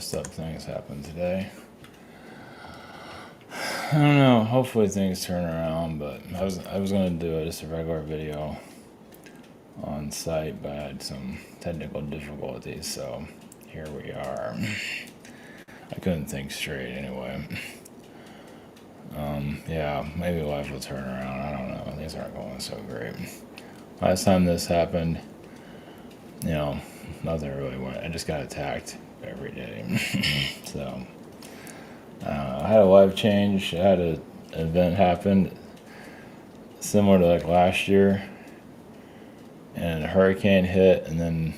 messed up things happened today. I don't know. Hopefully things turn around, but I was gonna do just a regular video on site, but I had some technical difficulties, so here we are. I couldn't think straight anyway. Yeah, maybe life will turn around. I don't know. Things aren't going so great. Last time this happened, nothing really went. I just got attacked every day. So, I had a life change. I had an event happen similar to like last year, and a hurricane hit, and then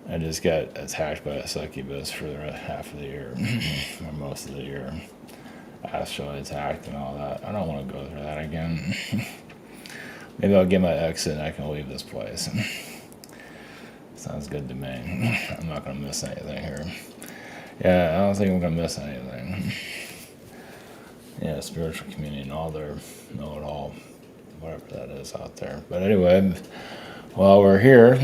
I just got attacked by a succubus for the half of the year, or most of the year. Astrally attacked and all that. I don't want to go through that again. Maybe I'll get my exit and I can leave this place. Sounds good to me. I'm not going to miss anything here. Yeah, I don't think I'm going to miss anything. Yeah, spiritual community and all their know-it-all, whatever that is out there. But anyway, while we're here,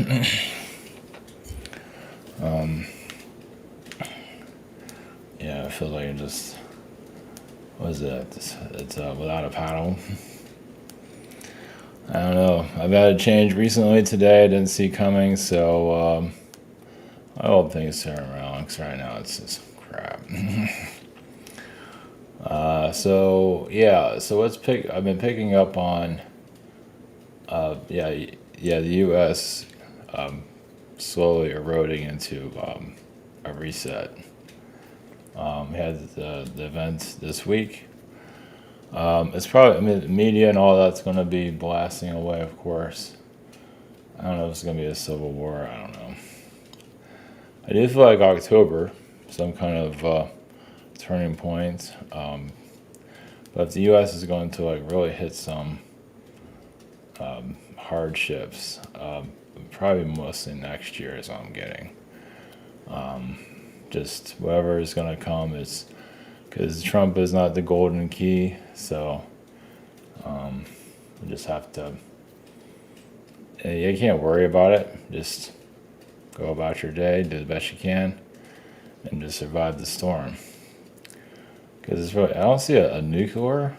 yeah, I feel like it just, what is it? It's without a paddle. I don't know. I've had a change recently today I didn't see coming, so I hope things turn around, because right now it's just crap. So I've been picking up on, the U.S. Slowly eroding into a reset. We had the event this week. It's probably, the media and all that's going to be blasting away, of course. I don't know if it's going to be a civil war. I don't know. I do feel like October, some kind of turning point. But if the U.S. is going to like really hit some hardships, probably mostly next year is what I'm getting. Just whatever is going to come is, because Trump is not the golden key, so we just have to, you can't worry about it, just go about your day, do the best you can, and just survive the storm. Because it's really, I don't see a nuclear,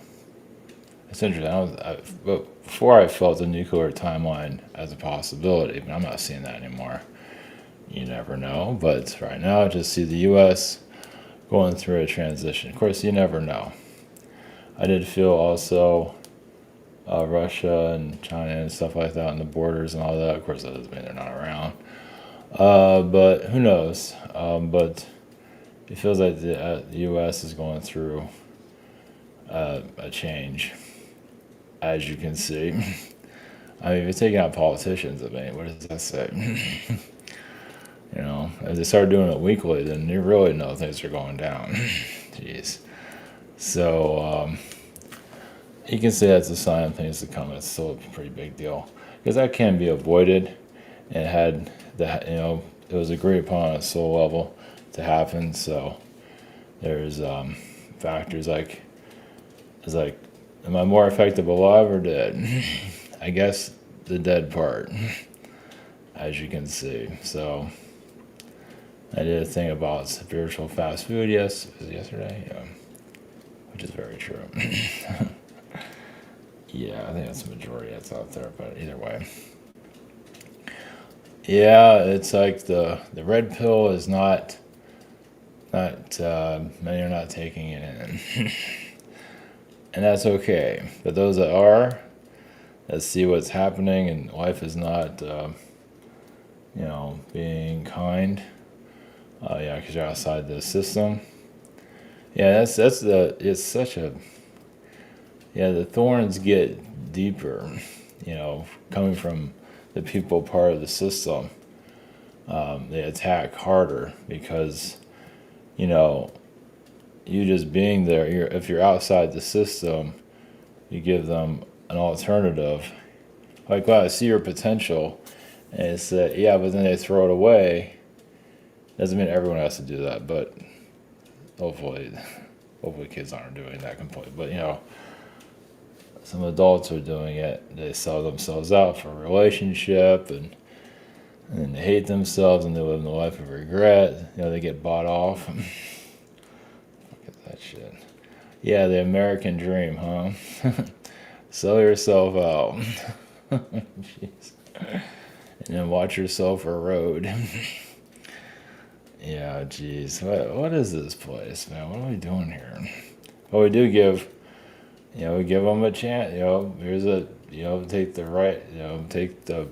it's interesting, but before I felt a nuclear timeline as a possibility, but I'm not seeing that anymore. You never know, but right now I just see the U.S. going through a transition. Of course, you never know. I did feel also Russia and China and stuff like that on the borders and all that. Of course, that doesn't mean they're not around. But who knows? But it feels like the U.S. is going through a change, as you can see. I mean, if you're taking out politicians, I mean, what does that say? If they start doing it weekly, then you really know things are going down. Jeez. So, you can say that's a sign of things to come. It's still a pretty big deal. Because that can be avoided, and had that, it was agreed upon on a soul level to happen. So, there's factors like, it's like, am I more effective alive or dead? I guess the dead part, as you can see. So, I did a thing about spiritual fast food, yesterday, yeah, which is very true. Yeah, I think that's the majority that's out there, but either way. Yeah, it's like the red pill is not many are not taking it in. And that's okay. But those that are, that see what's happening and life is not, being kind. Because you're outside the system. Yeah, it's such a, the thorns get deeper, coming from the people part of the system. They attack harder because, you just being there, if you're outside the system, you give them an alternative. Like, wow, I see your potential, and it's but then they throw it away. Doesn't mean everyone has to do that, but hopefully kids aren't doing that completely. But some adults are doing it. They sell themselves out for a relationship, and and they hate themselves and they live in a life of regret. You know, they get bought off. Look at that shit. Yeah, the American dream, huh? Sell yourself out. Jeez. And then watch yourself erode. Yeah, jeez. What is this place, man? What are we doing here? But we do give, we give them a chance. Here's take the right, take the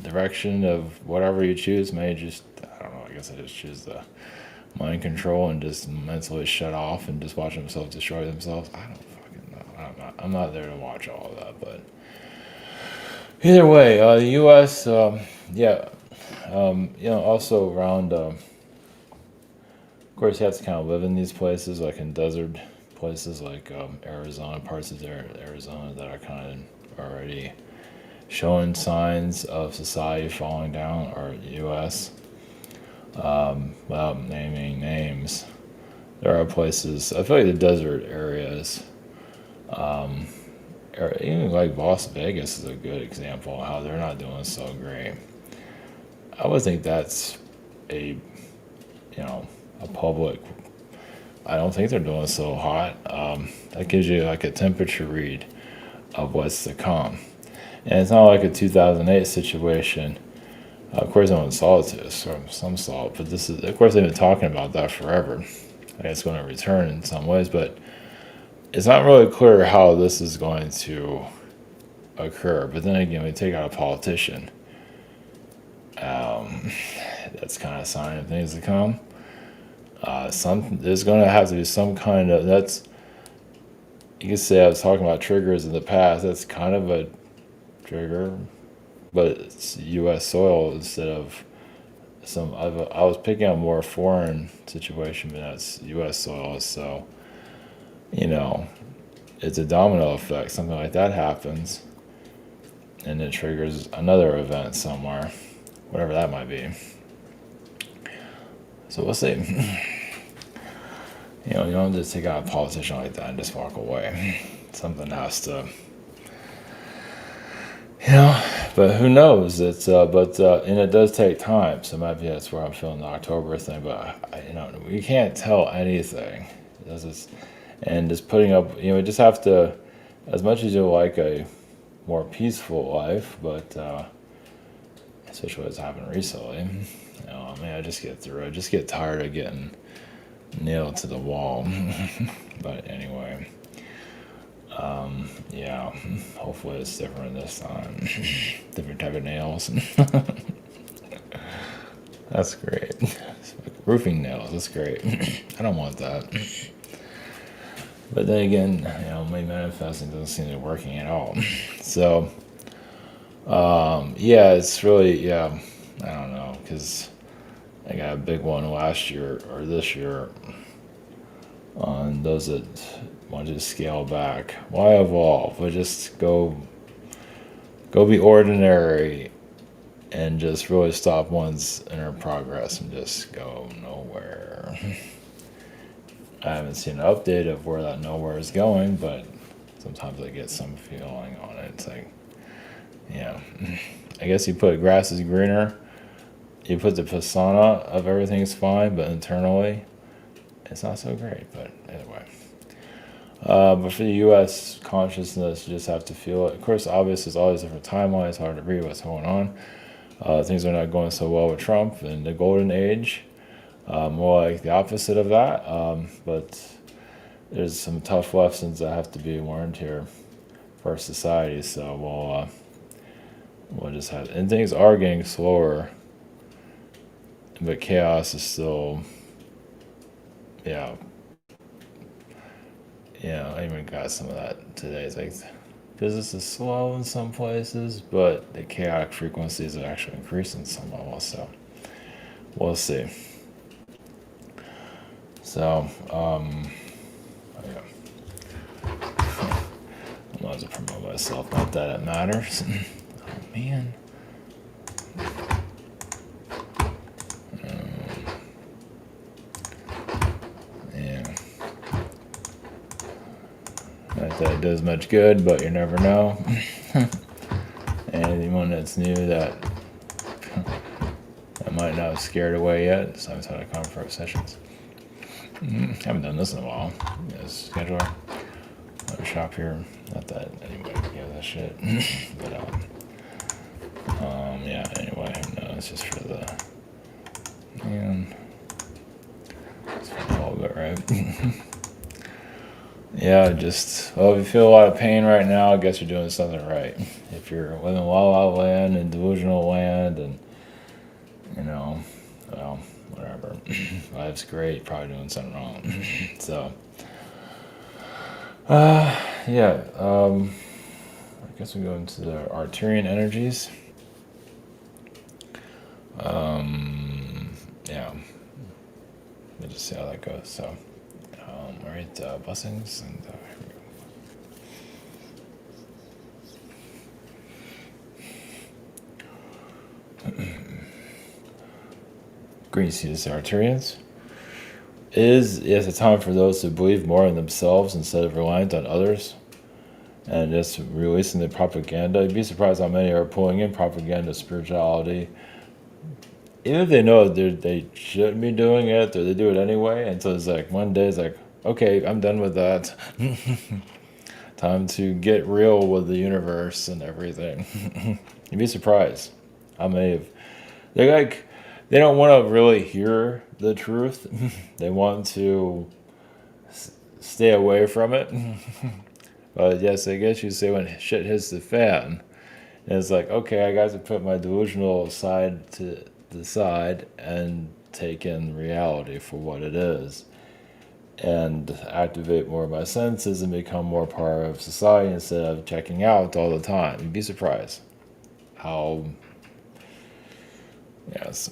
direction of whatever you choose. Maybe just, I don't know, I guess I just choose the mind control and just mentally shut off and just watch themselves destroy themselves. I don't fucking know. I'm not there to watch all of that, but either way, the U.S., also around, of course, you have to kind of live in these places, like in desert places like Arizona, parts of Arizona that are kind of already showing signs of society falling down, or U.S. Without naming names, there are places, I feel like the desert areas, or even like Las Vegas is a good example of how they're not doing so great. I would think that's a, a public, I don't think they're doing so hot. That gives you like a temperature read of what's to come. And it's not like a 2008 situation. Of course, no one saw it to us, or some saw it, but this is, of course, they've been talking about that forever. I guess it's going to return in some ways, but it's not really clear how this is going to occur. But then again, we take out a politician. That's kind of a sign of things to come. There's going to have to be some kind of, you could say I was talking about triggers in the past. That's kind of a trigger, but it's U.S. soil instead of I was picking up more foreign situation, but that's U.S. soil. So, it's a domino effect. Something like that happens, and it triggers another event somewhere, whatever that might be. So we'll see. You don't just take out a politician like that and just walk away. Something has to, but who knows? And it does take time. So maybe that's where I'm feeling the October thing. But we can't tell anything. And just putting up, we just have to, as much as you like a more peaceful life, but especially what's happened recently, I just get through it. I just get tired of getting nailed to the wall. But anyway, hopefully it's different this time. Different type of nails. That's great. Roofing nails, that's great. I don't want that. But then again, my manifesting doesn't seem to be working at all. So, it's really, I don't know, because I got a big one last year or this year on those that want to scale back. Why evolve? But just go be ordinary and just really stop one's inner progress and just go nowhere. I haven't seen an update of where that nowhere is going, but sometimes I get some feeling on it. It's like, I guess you put grass is greener. You put the persona of everything's fine, but internally, it's not so great. But anyway. But for the U.S. consciousness, you just have to feel it. Of course, obviously, there's always different timelines. It's hard to read what's going on. Things are not going so well with Trump and the golden age. More like the opposite of that. But there's some tough lessons that have to be learned here for our society. So we'll just have, and things are getting slower, but chaos is still, I even got some of that today. It's like business is slow in some places, but the chaotic frequencies are actually increasing some levels. So we'll see. So, I'm not to promote myself, not that it matters. Oh man. Not that it does much good, but you never know. Anyone that's new that might not have scared away yet. So I'm trying to comfort sessions. Haven't done this in a while. Scheduler. Shop here. Not that anybody gives that shit. But yeah. Anyway, no, it's just for the man. It's for all of it, right? Yeah, just if you feel a lot of pain right now, I guess you're doing something right. If you're living la la land and delusional land, and well, whatever. Life's great. Probably doing something wrong. So. Yeah, I guess we go into the Arcturian energies. Yeah, we'll just see how that goes. So, all right, blessings, and here we go. Greetings, Arcturians. Is a time for those who believe more in themselves instead of reliant on others, and just releasing the propaganda. You'd be surprised how many are pulling in propaganda spirituality, even if they know they shouldn't be doing it, or they do it anyway. And so it's like one day it's like, okay, I'm done with that. Time to get real with the universe and everything. You'd be surprised how many they don't want to really hear the truth. They want to stay away from it. But yes, I guess you say when shit hits the fan, and it's like, okay, I got to put my delusional side to the side and take in reality for what it is, and activate more of my senses and become more part of society instead of checking out all the time. You'd be surprised how. Yes.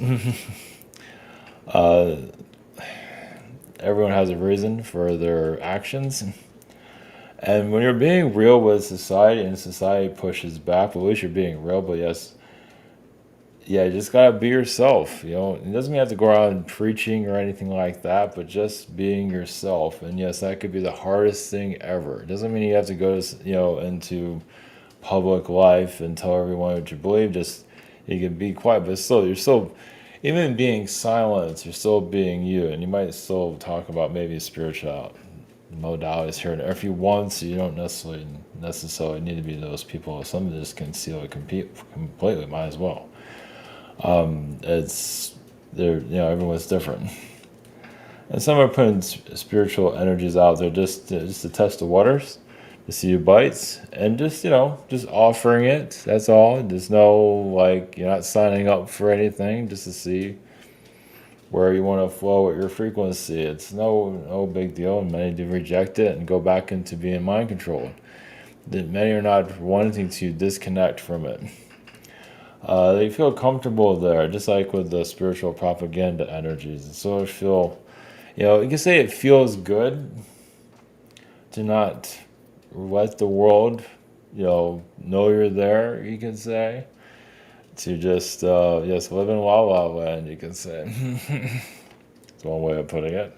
Everyone has a reason for their actions. And when you're being real with society and society pushes back, at least you're being real. But yes, yeah, you just gotta be yourself. It doesn't mean you have to go around preaching or anything like that, but just being yourself. And yes, that could be the hardest thing ever. It doesn't mean you have to go, into public life and tell everyone what you believe. Just you can be quiet, but still, you're still, even being silent, you're still being you. And you might still talk about maybe spiritual modalities here and there if you want to. You don't necessarily need to be those people. Some just conceal it completely. Might as well. Everyone's different, and some are putting spiritual energies out there just to test the waters, to see who bites, and just offering it. That's all. There's no you're not signing up for anything, just to see where you want to flow with your frequency. It's no big deal, and many do reject it and go back into being mind controlled. Many are not wanting to disconnect from it. They feel comfortable there, just like with the spiritual propaganda energies. And so I feel, you can say it feels good to not let the world, know you're there, you can say. To just, live in La La Land, you can say. That's one way of putting it.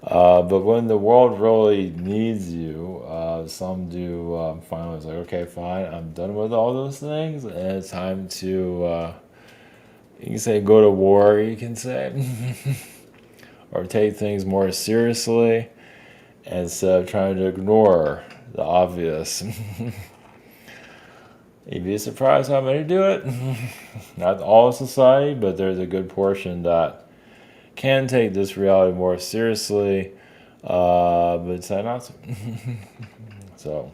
But when the world really needs you, some do finally it's like, okay, fine, I'm done with all those things, and it's time to, you can say, go to war, you can say, or take things more seriously instead of trying to ignore the obvious. You'd be surprised how many do it. Not all society, but there's a good portion that can take this reality more seriously, but decide not to. So,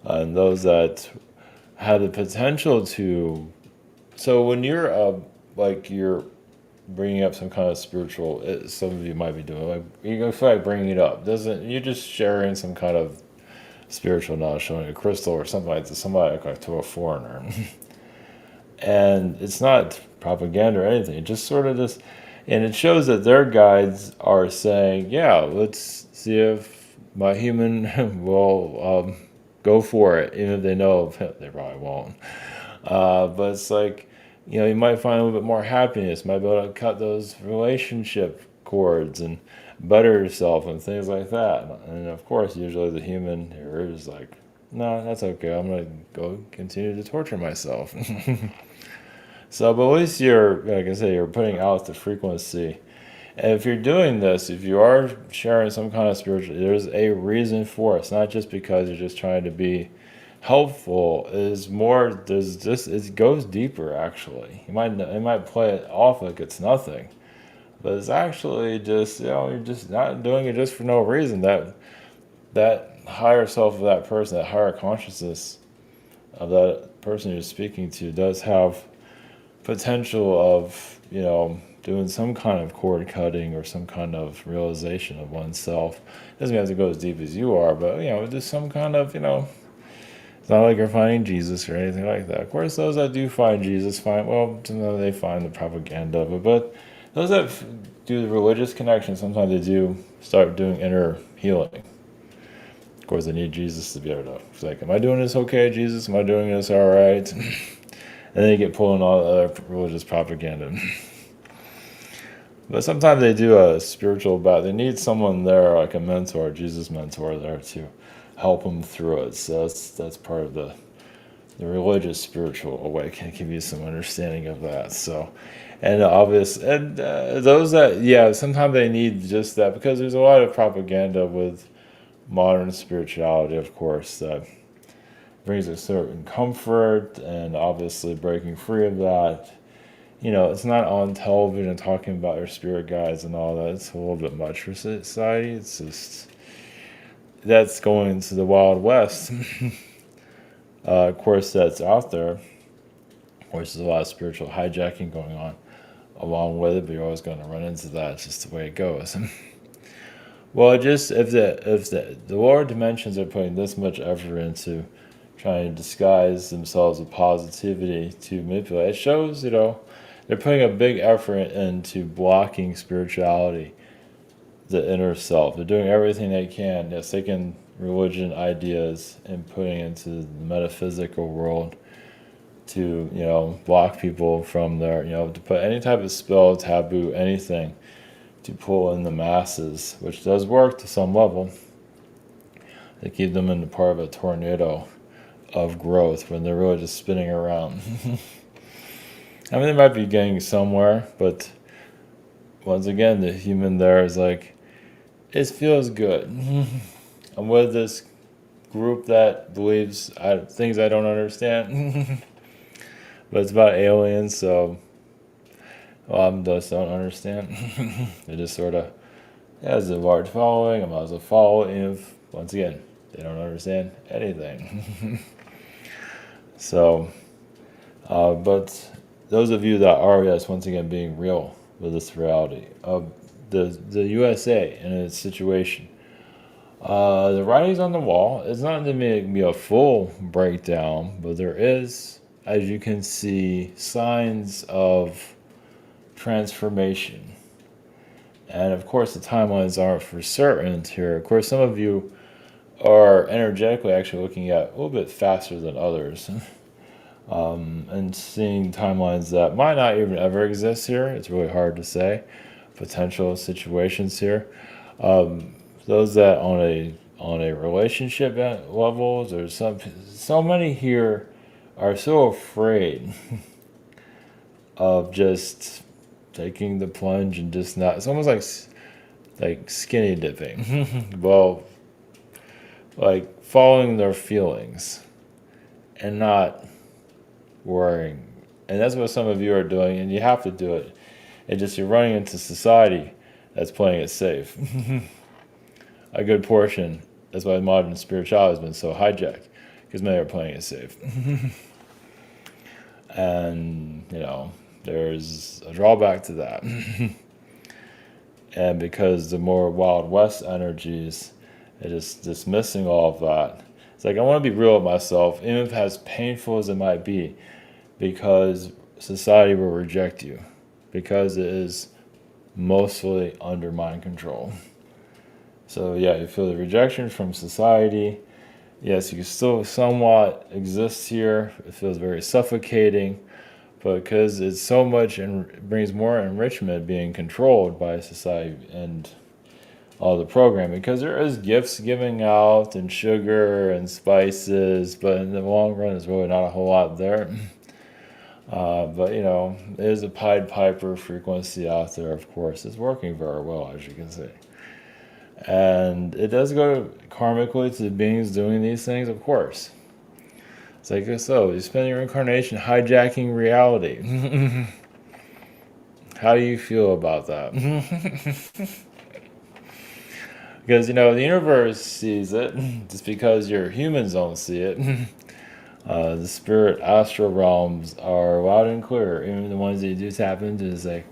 and those that have the potential to. So when you're you're bringing up some kind of spiritual, some of you might be doing you feel like bringing it up. You're just sharing some kind of spiritual knowledge, showing a crystal or something like to somebody, like to a foreigner. And it's not propaganda or anything. It just sort of just, and it shows that their guides are saying, yeah, let's see if my human will go for it, even if they know they probably won't. But it's like, you might find a little bit more happiness, might be able to cut those relationship cords and better yourself and things like that. And of course, usually the human here is like, no, that's okay. I'm going to go continue to torture myself. So, but at least you're, like I say, you're putting out the frequency. And if you're doing this, if you are sharing some kind of spiritual, there's a reason for it. It's not just because you're just trying to be helpful. Is more. There's just it goes deeper. Actually, it might play it off like it's nothing, but it's actually just you're just not doing it just for no reason. That higher self of that person, that higher consciousness of that person you're speaking to, does have potential of doing some kind of cord cutting or some kind of realization of oneself. Doesn't have to go as deep as you are, but just some kind of it's not like you're finding Jesus or anything like that. Of course, those that do find Jesus find, well, sometimes they find the propaganda of it, but those that do the religious connection, sometimes they do start doing inner healing. Of course, they need Jesus to be able to. It's like, am I doing this okay, Jesus? Am I doing this all right? And then they get pulling all the other religious propaganda. But sometimes they do a spiritual battle. They need someone there, like a mentor, Jesus mentor, there to help them through it. So that's part of the religious spiritual awakening. Give you some understanding of that. So, and those that sometimes they need just that, because there's a lot of propaganda with modern spirituality, of course, that brings a certain comfort, and obviously breaking free of that. It's not on television talking about your spirit guides and all that. It's a little bit much for society. It's just, that's going to the Wild West. Of course, that's out there. Of course, there's a lot of spiritual hijacking going on along with it, but you're always going to run into that. It's just the way it goes. Well, just if the lower dimensions are putting this much effort into trying to disguise themselves with positivity to manipulate, it shows, they're putting a big effort into blocking spirituality, the inner self. They're doing everything they can. Yes, taking religion ideas and putting into the metaphysical world to, block people from their, to put any type of spell, taboo, anything to pull in the masses, which does work to some level. They keep them in the part of a tornado of growth when they're really just spinning around. I mean, they might be getting somewhere, but once again, the human there is like, it feels good. I'm with this group that believes things I don't understand, but it's about aliens, so I just don't understand. They just sort of, has a large following. I might as well follow it, if, once again, they don't understand anything. So, but those of you that are, yes, once again, being real with this reality of the USA and its situation, the writing's on the wall. It's not to make me a full breakdown, but there is, as you can see, signs of transformation. And of course, the timelines aren't for certain here. Of course, some of you are energetically actually looking at a little bit faster than others. And seeing timelines that might not even ever exist here. It's really hard to say. Potential situations here. Those that on a relationship levels, or so many here are so afraid of just taking the plunge and just not. It's almost like skinny dipping. Well, like following their feelings and not worrying. And that's what some of you are doing, and you have to do it. And just you're running into society that's playing it safe. A good portion. That's why modern spirituality has been so hijacked, because many are playing it safe. And, there's a drawback to that. And because the more Wild West energies, it is dismissing all of that. It's like, I want to be real with myself, even if as painful as it might be, because society will reject you, because it is mostly under mind control. So yeah, you feel the rejection from society. Yes, you can still somewhat exist here. It feels very suffocating, but because it's so much and brings more enrichment being controlled by society and all the programming, because there is gifts giving out and sugar and spices, but in the long run, there's really not a whole lot there. But there's a Pied Piper frequency out there, of course. It's working very well, as you can see. And it does go karmically to the beings doing these things, of course. It's like, so you spend your incarnation hijacking reality. How do you feel about that? Because, the universe sees it, just because your humans don't see it. The spirit astral realms are loud and clear. Even the ones that you do tap into is like,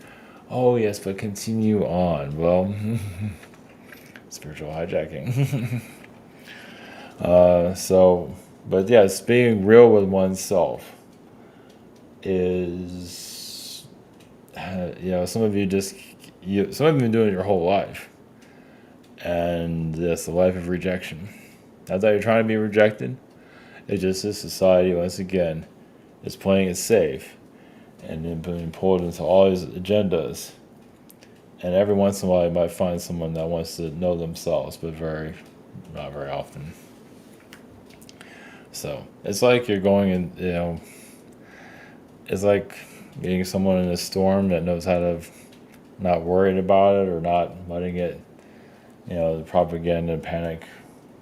oh yes, but continue on. Well, spiritual hijacking. But yes, being real with oneself is, some of you some of you have been doing it your whole life. And that's the life of rejection. Not that you're trying to be rejected. It's just this society, once again, is playing it safe and then being pulled into all these agendas. And every once in a while, you might find someone that wants to know themselves, but not very often. So it's like you're going in, it's like being someone in a storm that knows how to not worried about it or not letting it, the propaganda and panic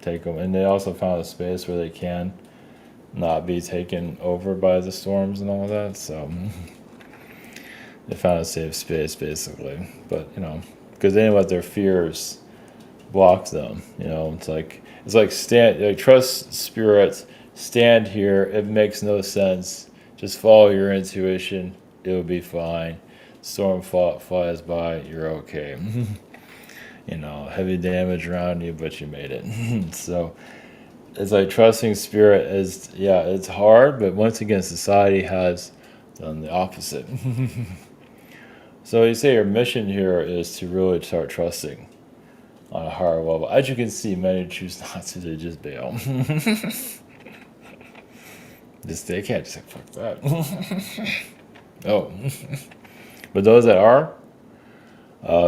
take them. And they also found a space where they can not be taken over by the storms and all that. So they found a safe space, basically. But because they let their fears block them. It's like trust spirit. Stand here. It makes no sense. Just follow your intuition. It'll be fine. Storm flies by. You're okay. Heavy damage around you, but you made it. So it's like trusting spirit is, it's hard, but once again, society has done the opposite. So you say your mission here is to really start trusting on a higher level. As you can see, many choose not to, they just bail. They can't just say, fuck that. Oh. But those that are,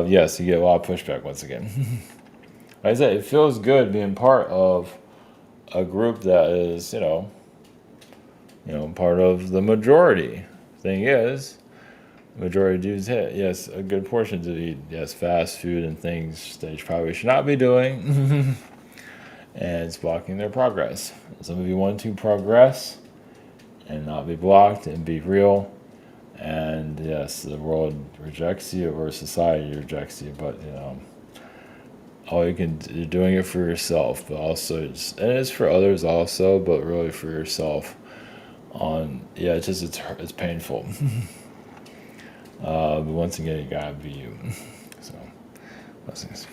yes, you get a lot of pushback once again. Like I said, it feels good being part of a group that is, part of the majority. Thing is, the majority do hit, yes, a good portion to eat, yes, fast food and things they probably should not be doing. And it's blocking their progress. Some of you want to progress and not be blocked and be real. And yes, the world rejects you or society rejects you, but you're doing it for yourself, but also and it's for others also, but really for yourself. It's painful. But once again, you gotta be you. So, blessings.